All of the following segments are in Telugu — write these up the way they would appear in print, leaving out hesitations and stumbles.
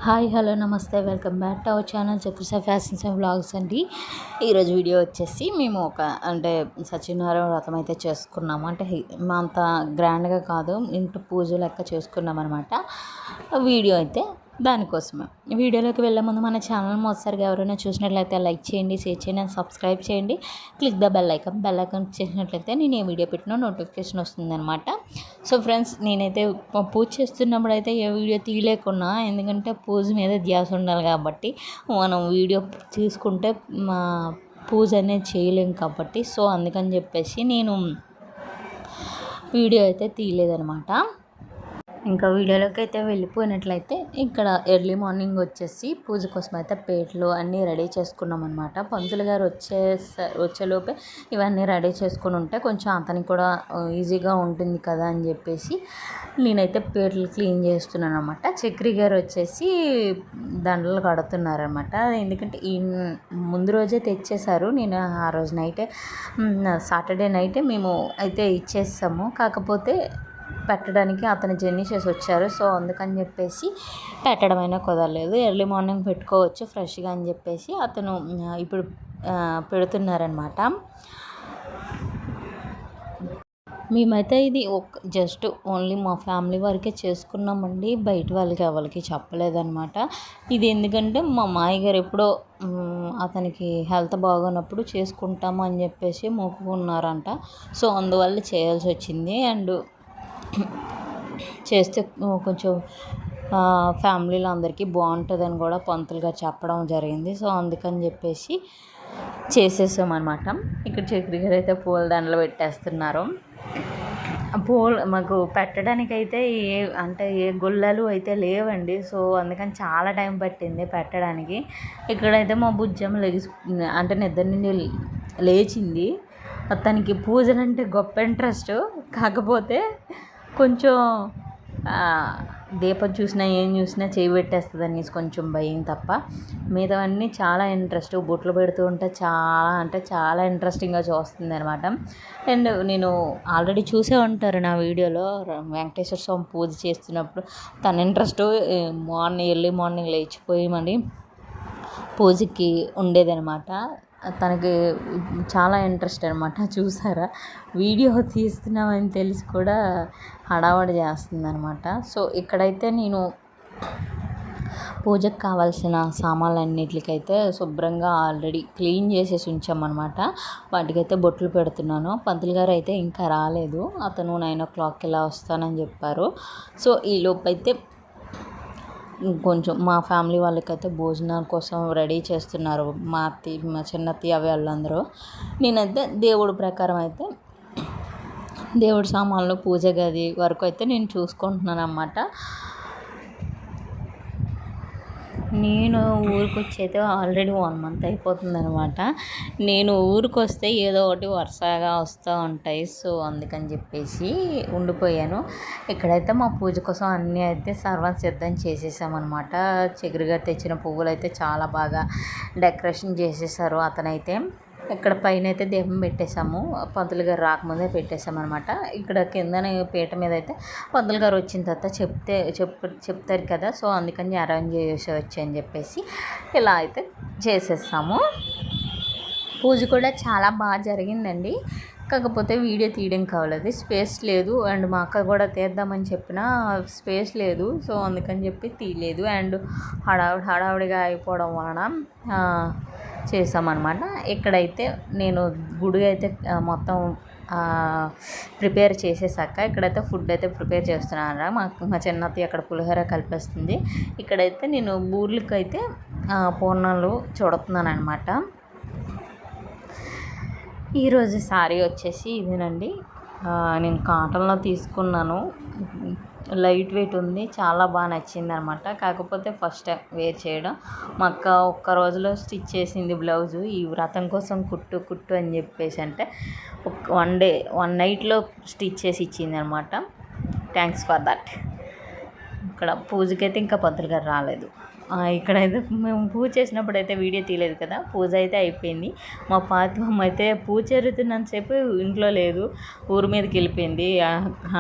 హాయ్ హలో నమస్తే welcome back to our channel Chakrasa fashions and vlogs అండి. ఈరోజు వీడియో వచ్చేసి మేము సత్యనారాయణ వ్రతం అయితే చేసుకున్నాము. మా అంత గ్రాండ్గా కాదు, ఇంటి పూజ లెక్క చేసుకున్నాం అనమాట. వీడియో అయితే దానికోసమే. వీడియోలోకి వెళ్ళే ముందు మన ఛానల్ మొదటిసారిగా ఎవరైనా చూసినట్లయితే లైక్ చేయండి, షేర్ చేయండి అండ్ సబ్స్క్రైబ్ చేయండి. క్లిక్ ద బెల్ ఐకాన్ చేసినట్లయితే నేను ఏ వీడియో పెట్టినా నోటిఫికేషన్ వస్తుందన్నమాట. సో ఫ్రెండ్స్, నేనైతే పూజ చేస్తున్నప్పుడు అయితే ఏ వీడియో తీయలేకున్నా, ఎందుకంటే పూజ మీద ధ్యాస ఉండాలి కాబట్టి. మనం వీడియో తీసుకుంటే మా పూజ అనేది చేయలేం కాబట్టి, సో అందుకని చెప్పేసి నేను వీడియో అయితే తీయలేదనమాట. ఇంకా వీడియోలోకి అయితే వెళ్ళిపోయినట్లయితే, ఇక్కడ ఎర్లీ మార్నింగ్ వచ్చేసి పూజ కోసం అయితే పేటలు అన్నీ రెడీ చేసుకున్నాం అనమాట. పంతులు గారు వచ్చేలోపే ఇవన్నీ రెడీ చేసుకుని ఉంటే కొంచెం అతనికి కూడా ఈజీగా ఉంటుంది కదా అని చెప్పేసి నేనైతే పేటలు క్లీన్ చేస్తున్నాను అనమాట. చక్రి గారు వచ్చేసి దండలు కడుతున్నారనమాట. ఎందుకంటే ఈ ముందు రోజే తెచ్చేశారు. నేను ఆ రోజు నైటే, సాటర్డే నైటే మేము అయితే ఇచ్చేసాము. కాకపోతే పెట్టడానికి అతను జర్నీ చేసి వచ్చారు. సో అందుకని చెప్పేసి పెట్టడమైనా కుదరలేదు. ఎర్లీ మార్నింగ్ పెట్టుకోవచ్చు ఫ్రెష్గా అని చెప్పేసి అతను ఇప్పుడు పెడుతున్నారనమాట. మేమైతే ఇది జస్ట్ ఓన్లీ మా ఫ్యామిలీ వరకే చేసుకున్నామండి. బయట వాళ్ళకి ఎవరికి చెప్పలేదన్నమాట. ఇది ఎందుకంటే మా మామయ్య గారు ఎప్పుడో అతనికి హెల్త్ బాగున్నప్పుడు చేసుకుంటాము అని చెప్పేసి మొక్కుకున్నారంట. సో అందువల్ల చేయాల్సి వచ్చింది. అండ్ చేస్తే కొంచెం ఫ్యామిలీలో అందరికీ బాగుంటుందని కూడా పంతులు గారు చెప్పడం జరిగింది. సో అందుకని చెప్పేసి చేసేసామన్నమాట. ఇక్కడ చక్రి గారు అయితే పూల దండలు పెట్టేస్తున్నారు. మాకు పెట్టడానికి అయితే ఏ గుళ్ళలు అయితే లేవండి. సో అందుకని చాలా టైం పట్టింది పెట్టడానికి. ఇక్కడైతే మా బుజ్జమ్మ నిద్ర నుండి లేచింది. తనకి పూజలు అంటే గొప్ప ఇంట్రెస్ట్. కాకపోతే కొంచెం దీపం చూసినా ఏం చూసినా చేయి పెట్టేస్తుంది అనేసి కొంచెం భయం తప్ప, మిగతావన్నీ చాలా ఇంట్రెస్ట్. బొట్లు పెడుతూ ఉంటే చాలా ఇంట్రెస్టింగ్గా చూస్తుంది అనమాట. అండ్ నేను ఆల్రెడీ చూసే ఉంటారు నా వీడియోలో, వెంకటేశ్వర స్వామి పూజ చేస్తున్నప్పుడు తన ఇంట్రెస్ట్ ఎర్లీ మార్నింగ్ లేచిపోయి మరి పూజకి ఉండేదనమాట. తనకి చాలా ఇంట్రెస్ట్ అనమాట. చూసారా, వీడియో తీస్తున్నామని తెలిసి కూడా హడావడి చేస్తుంది అనమాట. సో ఇక్కడైతే నేను పూజకు కావాల్సిన సామాన్లన్నిటికైతే శుభ్రంగా ఆల్రెడీ క్లీన్ చేసేసి ఉంచామన్నమాట. వాటికైతే బొట్లు పెడుతున్నాను. పంతులు గారు అయితే ఇంకా రాలేదు. అతను 9 o'clock ఇలా వస్తానని చెప్పారు. సో ఈలోపు అయితే కొంచెం మా ఫ్యామిలీ వాళ్ళకైతే భోజనాల కోసం రెడీ చేస్తున్నారు. మా చిన్నత్తయ్య వాళ్ళందరూ. నేనైతే దేవుడి ప్రకారం అయితే దేవుడి సామాన్లు పూజ గది వరకు అయితే నేను చూసుకుంటున్నాను అన్నమాట. నేను ఊరికి వచ్చి అయితే ఆల్రెడీ 1 month అయిపోతుంది అనమాట. నేను ఊరికి వస్తే ఏదో ఒకటి వరుసగా వస్తూ ఉంటాయి. సో అందుకని చెప్పేసి ఉండిపోయాను. ఇక్కడైతే మా పూజ కోసం అన్నీ అయితే సిద్ధం చేసేసామన్నమాట. చిగురుగా తెచ్చిన పువ్వులు అయితే చాలా బాగా డెకరేషన్ చేసేసారు అతనైతే. ఇక్కడ పైన అయితే దీపం పెట్టేశాము. పంతులు గారు రాకముందే పెట్టేశామన్నమాట. ఇక్కడ కిందనే పీట మీద అయితే పంతులు గారు వచ్చిన తర్వాత చెప్తారు కదా. సో అందుకని అరేంజ్ చేసేవచ్చు అని చెప్పేసి ఇలా అయితే చేసేస్తాము. పూజ కూడా చాలా బాగా జరిగిందండి. కాకపోతే వీడియో తీయడం కావలేదు, స్పేస్ లేదు. అండ్ మా అక్క కూడా తీద్దామని చెప్పినా స్పేస్ లేదు. సో అందుకని చెప్పి తీయలేదు. అండ్ హడావుడిగా అయిపోవడం వలన చేసామన్నమాట. ఇక్కడైతే నేను గుడి అయితే మొత్తం ప్రిపేర్ చేసేసాక ఇక్కడైతే ఫుడ్ అయితే ప్రిపేర్ చేస్తున్నాను. మా చిన్నత్తయ్య అక్కడ పులిహోర కలిపేస్తుంది. ఇక్కడైతే నేను బూర్లకి అయితే పూర్ణాలు చూడుతున్నాను అనమాట. ఈరోజు శారీ వచ్చేసి ఇదేనండి. నేను కాటన్లో తీసుకున్నాను. లైట్ వెయిట్ ఉంది, చాలా బాగా నచ్చింది అనమాట. కాకపోతే ఫస్ట్ టైం వేర్ చేయడం. మా అక్క ఒక్క రోజులో స్టిచ్ చేసింది బ్లౌజు. ఈ వ్రతం కోసం కుట్టు అని చెప్పేసి అంటే 1 nightలో స్టిచ్ చేసి ఇచ్చింది అనమాట. Thanks for that. ఇక్కడ పూజకైతే ఇంకా పంతులు గారు రాలేదు. ఇక్కడైతే మేము పూజ చేసినప్పుడు అయితే వీడియో తీయలేదు కదా. పూజ అయితే అయిపోయింది. మా పాతిమమ్మ అయితే పూజ జరుగుతున్నంతసేపు ఇంట్లో లేదు, ఊరి మీదకి వెళ్ళిపోయింది.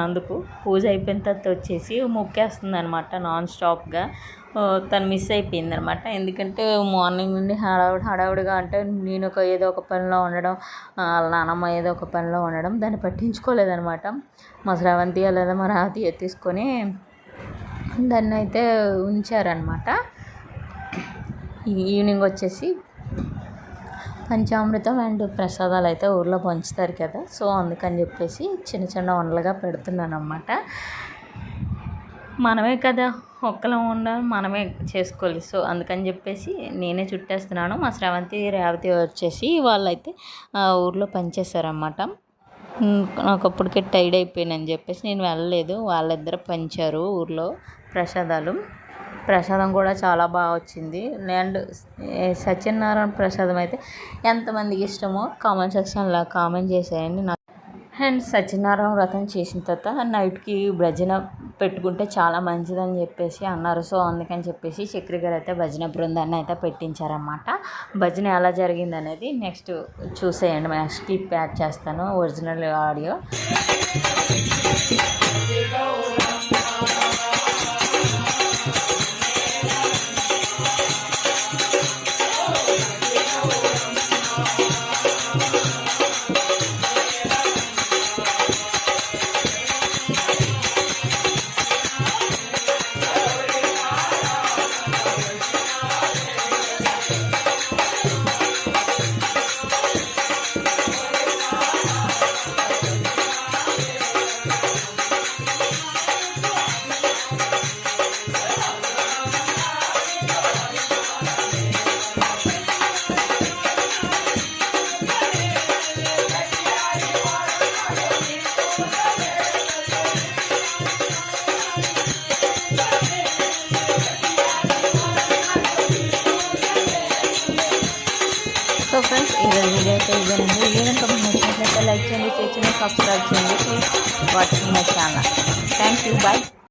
అందుకు పూజ అయిపోయిన తర్వాత వచ్చేసి మొక్కేస్తుంది అనమాట నాన్ స్టాప్గా. తను మిస్ అయిపోయింది అనమాట. ఎందుకంటే మార్నింగ్ నుండి హడావుడిగా అంటే నేను ఏదో ఒక పనిలో ఉండడం, నానమ్మ ఏదో ఒక పనిలో ఉండడం, దాన్ని పట్టించుకోలేదనమాట. మా స్రవంతి లేదా మా రాతి తీసుకొని దాన్ని అయితే ఉంచారనమాట. ఈవినింగ్ వచ్చేసి పంచామృతం అండ్ ప్రసాదాలు అయితే ఊర్లో పంచుతారు కదా. సో అందుకని చెప్పేసి చిన్న చిన్న వంటలుగా పెడుతున్నాను అన్నమాట. మనమే కదా ఒక్కలం ఉండాలి, మనమే చేసుకోవాలి. సో అందుకని చెప్పేసి నేనే చుట్టేస్తున్నాను. మా స్రవంతి రేవతి వచ్చేసి వాళ్ళైతే ఊర్లో పనిచేస్తారన్నమాట. నాకు అప్పటికే టైర్డ్ అయిపోయానని చెప్పేసి నేను వెళ్ళలేదు. వాళ్ళిద్దరు పంచారు ఊర్లో ప్రసాదం కూడా చాలా బాగా వచ్చింది. అండ్ సత్యనారాయణ ప్రసాదం అయితే ఎంతమందికి ఇష్టమో కామెంట్ సెక్షన్లో కామెంట్ చేసేయండి. అండ్ సత్యనారాయణ వ్రతం చేసిన తర్వాత నైట్కి భజన పెట్టుకుంటే చాలా మంచిదని చెప్పేసి అన్నారు. సో అందుకని చెప్పేసి చక్రి గారు అయితే భజన బృందాన్ని అయితే పెట్టించారన్నమాట. భజన ఎలా జరిగింది అనేది నెక్స్ట్ చూసేయండి. నెక్స్ట్ క్లిప్ యాడ్ చేస్తాను, ఒరిజినల్ ఆడియో. సో ఫ్రెండ్స్, ఈరోజు వీడియో అయితే ఇదేనండి. వీడియో కనుక మీకు నచ్చినట్లయితే లైక్ చేయండి, షేర్ చేయండి, సబ్స్క్రైబ్ చేయండి. Please watching my channel. Thank you. Bye.